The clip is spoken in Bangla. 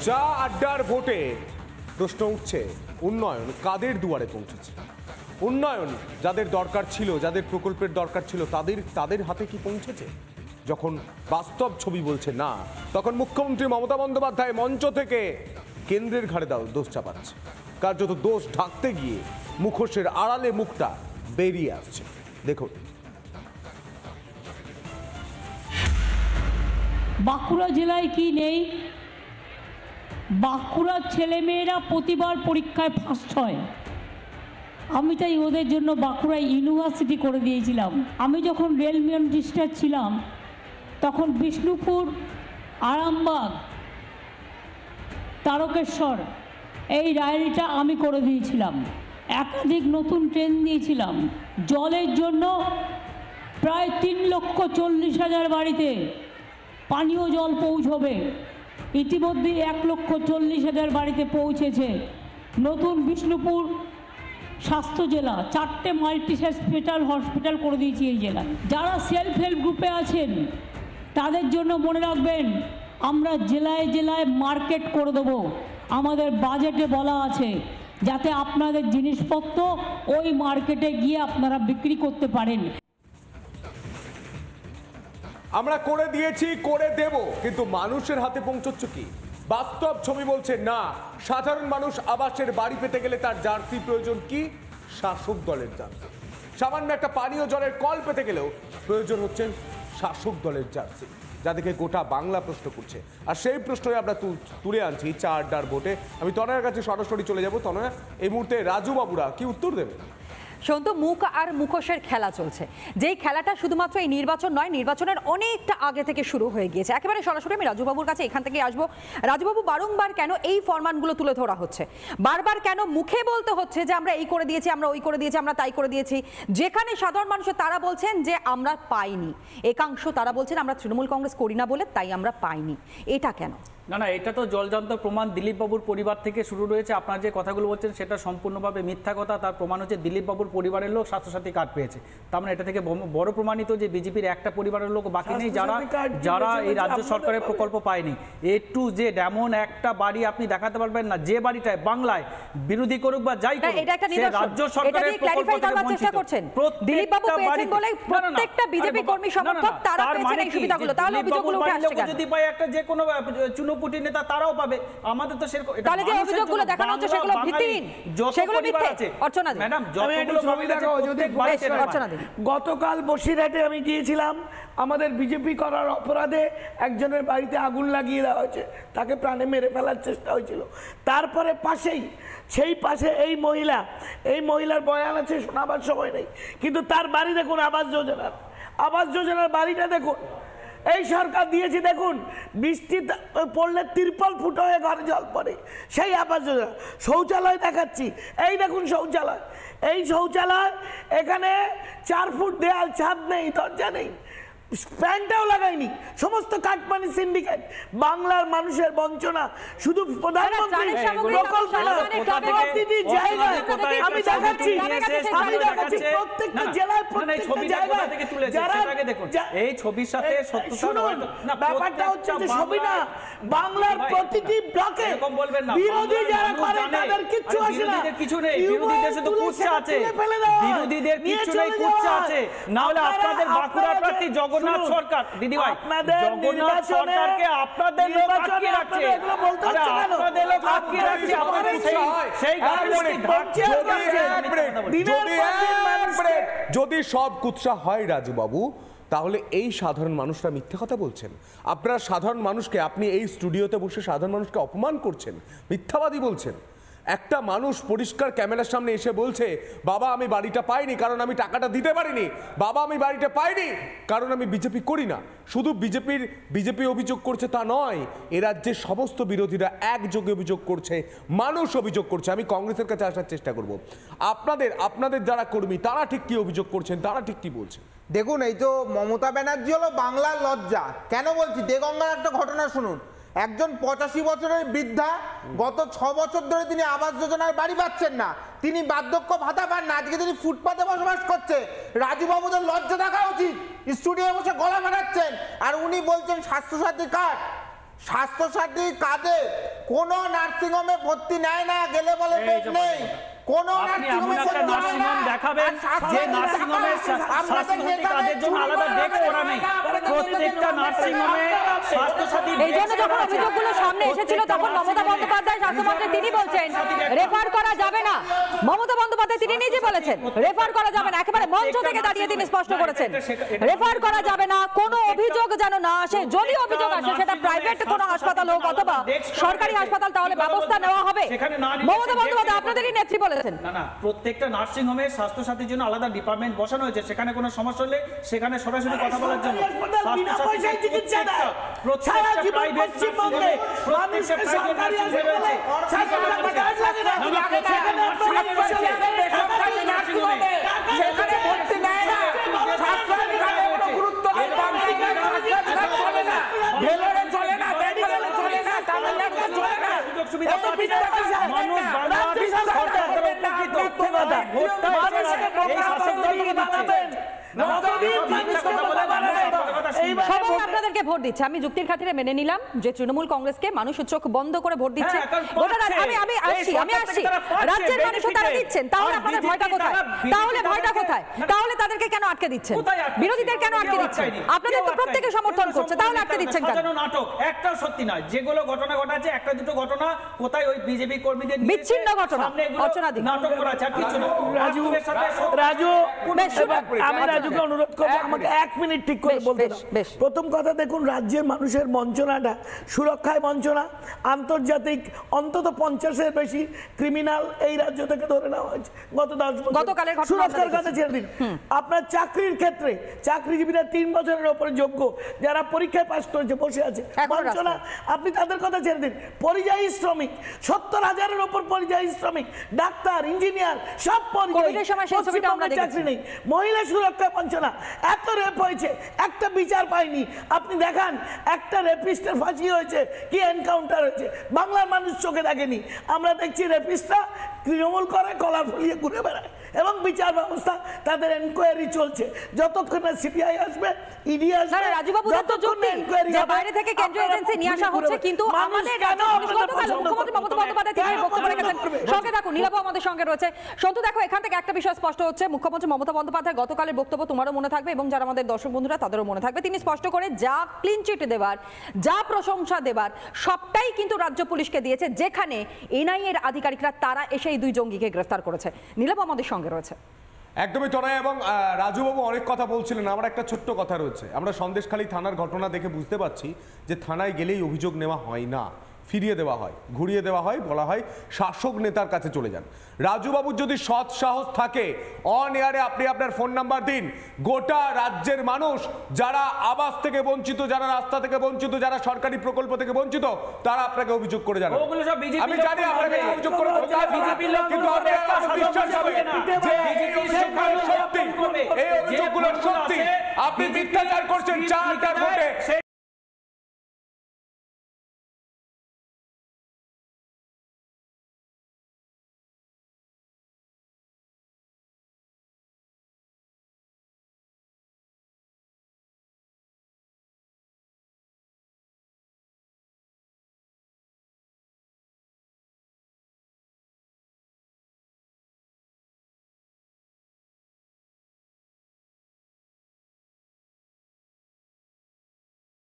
চা আড্ডার ভোটে প্রশ্ন উঠছে, উন্নয়ন কাদের দুয়ারে পৌঁছেছে? উন্নয়ন যাদের দরকার ছিল, যাদের প্রকল্পের দরকার ছিল, তাদের হাতে কি পৌঁছেছে? যখন বাস্তব ছবি বলছে না, তখন মুখ্যমন্ত্রী মমতা বন্দ্যোপাধ্যায় মঞ্চ থেকে কেন্দ্রের ঘাড়ে দোষ চাপাচ্ছে। কার্যত দোষ ঢাকতে গিয়ে মুখোশের আড়ালে মুখটা বেরিয়ে আসছে। দেখুন, বাঁকুড়া জেলায় কি নেই? বাঁকুড়ার ছেলেমেয়েরা প্রতিবার পরীক্ষায় ফার্স্ট হয়। আমি তাই ওদের জন্য বাঁকুড়া ইউনিভার্সিটি করে দিয়েছিলাম। আমি যখন রেল মিনিস্টার ছিলাম তখন বিষ্ণুপুর, আরামবাগ, তারকেশ্বর এই রাইলটা আমি করে দিয়েছিলাম। একাধিক নতুন ট্রেন দিয়েছিলাম। জলের জন্য প্রায় 3,40,000 বাড়িতে পানীয় জল পৌঁছবে। ইতিমধ্যে 1,40,000 বাড়িতে পৌঁছেছে। নতুন বিষ্ণুপুর স্বাস্থ্য জেলা, 4টে মাল্টি স্পেশাল হসপিটাল করে দিয়েছি এই জেলায়। যারা সেলফ হেল্প গ্রুপে আছেন তাদের জন্য মনে রাখবেন, আমরা জেলায় জেলায় মার্কেট করে দেবো। আমাদের বাজেটে বলা আছে যাতে আপনাদের জিনিসপত্র ওই মার্কেটে গিয়ে আপনারা বিক্রি করতে পারেন। আমরা করে দিয়েছি, করে দেব, কিন্তু মানুষের হাতে পৌঁছচ্ছে কি? বাস্তব ছবি বলছে না। সাধারণ মানুষ আবাসের বাড়ি পেতে গেলে তার জার্সি প্রয়োজন কি? শাসক দলের জার্সি। সামান্য একটা পানীয় জলের কল পেতে গেলেও প্রয়োজন হচ্ছে শাসক দলের জার্সি, যাদেরকে গোটা বাংলা প্রশ্ন করছে। আর সেই প্রশ্নই আমরা তুলে আনছি চা আড্ডার ভোটে। আমি তনয়ার কাছে সরাসরি চলে যাব। তনয়া, এই মুহূর্তে রাজু বাবুরা কি উত্তর দেবে? সন্তু, মুখ আর মুখোশের খেলা চলছে। যেই খেলাটা শুধুমাত্র এই নির্বাচন নয়, নির্বাচনের অনেকটা আগে থেকে শুরু হয়ে গিয়েছে। একেবারে সরাসরি আমি রাজুবাবুর কাছে এখান থেকে আসবো। রাজুবাবু, বারংবার কেন এই ফরমানগুলো তুলে ধরা হচ্ছে? বারবার কেন মুখে বলতে হচ্ছে যে আমরা এই করে দিয়েছি, আমরা ওই করে দিয়েছি, আমরা তাই করে দিয়েছি, যেখানে সাধারণ মানুষ তারা বলছেন যে আমরা পাইনি। একাংশ তারা বলছেন আমরা তৃণমূল কংগ্রেস করি না বলে তাই আমরা পাইনি। এটা কেন? না না, এটা তো জলজান্ত প্রমাণ। দিলীপ বাবুর পরিবার থেকে শুরু রয়েছে। আপনারা যে কথাগুলো বলছেন সেটা সম্পূর্ণভাবে মিথ্যা কথা। তার প্রমাণ হচ্ছে দিলীপ বাবুর পরিবারের লোক স্বাস্থ্যসাথী কার্ড পেয়েছে। তার মানে এটা থেকে বড় প্রমাণিত যে বিজেপির একটা পরিবারের লোক বাকি নেই যারা এই রাজ্য সরকারের প্রকল্প পায়নি। এ টু জেড এমন একটা বাড়ি আপনি দেখাতে পারবেন না যে বাড়িটায় বাংলায় বিরোধী করুক বা যাই করুক সে রাজ্য সরকারের প্রকল্প থেকে বঞ্চিত। দিলীপ বাবু পেয়েছেন বলে প্রত্যেকটা বিজেপি কর্মী সমর্থক তারা পেয়েছেন এই সুবিধাগুলো। তাহলে অভিযোগগুলো উঠে আসছে কেন? যদি পায় একটা যে কোনো চুনোপুটি নেতা তারাও পাবে, আমাদের তো সেরকম। তাহলে যে অভিযোগগুলো দেখানো হচ্ছে সেগুলো ভিত্তিহীন, সেগুলো মিথ্যে। অর্চনা দি ম্যাডাম, যতগুলো অর্চনা দি, গতকাল বসিরহাটে আমি গিয়েছিলাম। আমাদের বিজেপি করার অপরাধে একজনের বাড়িতে আগুন লাগিয়ে দেওয়া হয়েছে, তাকে প্রাণে মেরে ফেলার চেষ্টা হয়েছিল। তারপরে সেই পাশে এই মহিলার বয়ান আছে, শোনাবার সময় নেই, কিন্তু তার বাড়ি দেখুন, আবাস যোজনার বাড়িটা দেখুন। এই সরকার দিয়েছে, দেখুন বৃষ্টি পড়লে তিরপল ফুটো হয়ে ঘরে জল পড়ে, সেই আবাস যোজনা। শৌচালয় দেখাচ্ছি, এই দেখুন শৌচালয়। এই শৌচালয়, এখানে 4 ফুট দেয়াল, ছাদ নেই, দরজা নেই, প্যান্টটাও লাগায়নি, সমস্ত কাটমানি সিন্ডিকেট। বাংলার মানুষের বঞ্চনা শুধু প্রধানমন্ত্রী প্রকল্প প্রতিটি জায়গায় আমি দেখাচ্ছি, প্রত্যেকটা জেলায় প্রত্যেকটা জায়গায় এই ছবির সাথে ব্যাপারটা হচ্ছে যে ছবি না, বাংলার প্রতিটি ব্লকে বিরোধী যারা করে তাদের কিচ্ছু আসে না। কিছু নেই, বিরোধীদের শুধু কুচ্ছা আছে, বিরোধীদের কিচ্ছু নেই, কুচ্ছা আছে। না হলে আপনাদের বাঁকুড়া প্রার্থী জগন্নাথ সরকার, দিদি ভাই, জগন্নাথ সরকারকে আপনাদের লোক আটকে রাখছে, আপনাদের লোক আটকে রাখছে। যদি সব কুৎসা হয় রাজু বাবু, তাহলে এই সাধারণ মানুষরা মিথ্যে কথা বলছেন। আপনারা সাধারণ মানুষকে, আপনি এই স্টুডিওতে বসে সাধারণ মানুষকে অপমান করছেন, মিথ্যাবাদী বলছেন। একটা মানুষ পরিষ্কার ক্যামেরার সামনে এসে বলছে, বাবা আমি বাড়িটা পাইনি কারণ আমি টাকাটা দিতে পারিনি, বাবা আমি বাড়িটা পাইনি কারণ আমি বিজেপি করি না। শুধু বিজেপি অভিযোগ করছে তা নয়, এ রাজ্যের সমস্ত বিরোধীরা একযোগে অভিযোগ করছে, মানুষ অভিযোগ করছে। আমি কংগ্রেসের কাছে আসার চেষ্টা করব। আপনাদের যারা কর্মী তারা ঠিক কি অভিযোগ করছেন, তারা ঠিক কি বলছেন? দেখুন, এই তো মমতা ব্যানার্জি হলো বাংলার লজ্জা। কেন বলছি, দেগঙ্গার একটা ঘটনা শুনুন। একজন 85 বছরের বৃদ্ধা, গত 6 বছর ধরে তিনি আবাস যোজনার বাড়ি পাচ্ছেন না, তিনি বার্ধক্য ভাতা পান না, আজকে তিনি ফুটপাতে বসবাস করছে। রাজুবাবুদের লজ্জা দেখা উচিত। স্টুডিও বসে গলা বানাচ্ছেন আর উনি বলছেন স্বাস্থ্যসাথী কার্ড। স্বাস্থ্যসাথী কাজে কোনো নার্সিংহোমে ভর্তি নেয় না, গেলে বলে বেড নেই। কোনো আপনি এমন একটা নার্সিংহোম দেখাবেন যে নার্সিংহোমে স্বাস্থ্যসাথী কাজের জন্য আলাদা ডেস্ক করা নেই। প্রত্যেকটা নার্সিংহোমে স্বাস্থ্যসাথী এই জন্য যখন অভিযোগগুলো সামনে এসেছিল তখন মমতা বন্দ্যোপাধ্যায় স্বাস্থ্যমন্ত্রী তিনি বলছেন রেফার করা যাবে না। মমতা বন্দ্যোপাধ্যায় তিনি নিজে বলেছেন রেফার করা যাবে না, একেবারে মঞ্চ থেকে দাঁড়িয়ে তিনি স্পষ্ট করেছেন রেফার করা যাবে না, কোনো অভিযোগ যেন না আসে, যদি অভিযোগ আসে সেটা প্রাইভেট কোনো হাসপাতাল হোক অথবা সরকারি হাসপাতাল, তাহলে ব্যবস্থা নেওয়া হবে। মমতা বন্দ্যোপাধ্যায় আপনাদেরই নেত্রী বলেছেন। না, প্রত্যেকটা নার্সিং হোমে স্বাস্থ্যসাথীর জন্য আলাদা ডিপার্টমেন্ট বসানো হয়েছে, সেখানে কোনো সমস্যা হলে সেখানে সরাসরি কথা বলার জন্য। সবাই আপনাদেরকে ভোট দিচ্ছে, আমি যুক্তির খাতিরে মেনে নিলাম যে তৃণমূল কংগ্রেসকে মানুষ চোখ বন্ধ করে ভোট দিচ্ছে। আমি আসছি রাজ্যের মানুষও তারা দিচ্ছেন, তাহলে আপনাদের ভয়টা কোথায়? তাহলে তাদেরকে কেন আটকে দিচ্ছেন? বিরোধীদের কেন আটকে দিচ্ছেন? আপনাদের তো প্রত্যেকে সমর্থন করছে, তাহলে আটকে দিচ্ছেন কেন? নাটক একটাও সত্যি নয়, যেগুলো ঘটনা ঘটাচ্ছে একটা দুটো ঘটনা কোথায় ওই বিজেপি কর্মীদের বিচ্ছিন্ন ঘটনা, অর্চনাদি নাটক করা আছে আর কিছু না। রাজু, আমি রাজুকে অনুরোধ করবো আমাকে 1 মিনিট ঠিক করে বলতে দাও। প্রথম কথা দেখুন, রাজ্যের মানুষের বঞ্চনাটা, সুরক্ষায় বঞ্চনা, আন্তর্জাতিক অন্তত 50-এর বেশি ক্রিমিনাল এই রাজ্য থেকে ধরে নেওয়া হয়েছে গত 10 বছর। সুরক্ষার কথা ছেড়ে দিন, আপনার চাকরির ক্ষেত্রে চাকরিজীবীরা 3 বছরের উপরে যোগ্য যারা পরীক্ষায় পাস করেছে বসে আছে, বঞ্চনা আপনি তাদের কথা ছেড়ে দিন। পরিযায়ী শ্রমিক 70,000-এর উপর পরিযায়ী শ্রমিক, ডাক্তার, ইঞ্জিনিয়ার সব পরিযায়ী, চাকরি নেই। মহিলা সুরক্ষা বঞ্চনা, এত রেপ হয়েছে একটা বিচার পায়নি। আপনি দেখান একটা রেপিস্টের ফাঁসি হয়েছে কি এনকাউন্টার হয়েছে, বাংলার মানুষ চোখে দেখেনি। আমরা দেখছি রেপিস্টরা তৃণমূল করে কলার ফলিয়ে ঘুরে বেড়ায় এবং বিচার ব্যবস্থা তাদের এনকোয়ারি চলছে। যতক্ষণ না সিবিআই আসবে, ইডি আসবে, রাজুবাবু যে বাইরে থেকে কেন্দ্রীয় এজেন্সি নিয়ে আসা হচ্ছে, কিন্তু আমাদের মুখ্যমন্ত্রী মমতা বন্দ্যোপাধ্যায় তিনি বক্তব্য রেখেছেন। সঙ্গে থাকুন, নীলাভ আমাদের সঙ্গে রয়েছে। সন্তু, দেখো এখান থেকে একটা বিষয় স্পষ্ট হচ্ছে, মুখ্যমন্ত্রী মমতা বন্দ্যোপাধ্যায় গতকালের বক্তব্য তোমারও মনে থাকবে এবং যারা আমাদের দর্শক বন্ধুরা তাদেরও মনে থাকবে। তিনি স্পষ্ট করে যা ক্লিন চিট দেবার, যা প্রশংসা দেবার সবটাই কিন্তু রাজ্য পুলিশকে দিয়েছে, যেখানে এনআইএর আধিকারিকরা তারা এসে এই 2 জঙ্গিকে গ্রেফতার করেছে। নীলাভ আমাদের সঙ্গে রয়েছে। একদমই তনয়, এবং রাজুবাবু অনেক কথা বলছিলেন, আমার একটা ছোট্ট কথা রয়েছে। আমরা সন্দেশখালী থানার ঘটনা দেখে বুঝতে পারছি যে থানায় গেলেই অভিযোগ নেওয়া হয় না, ফিরিয়ে দেওয়া হয়, ঘুরিয়ে দেওয়া হয়, বলা হয় শাসক নেতার কাছে চলে যান। রাজুবাবুর যদি সৎ সাহস থাকে, অন এয়ারে আপনি আপনার ফোন নাম্বার দিন, গোটা রাজ্যের মানুষ যারা আবাস থেকে বঞ্চিত, যারা রাস্তা থেকে বঞ্চিত, যারা সরকারি প্রকল্প থেকে বঞ্চিত, তারা আপনাকে অভিযোগ করে জানাবে। আমি জানি আপনাকে অভিযোগ করে, কিন্তু বিশ্বাস হবে যে এই অভিযোগগুলো সত্যি, আপনি মিথ্যাচার করছেন 4টা ভোটে।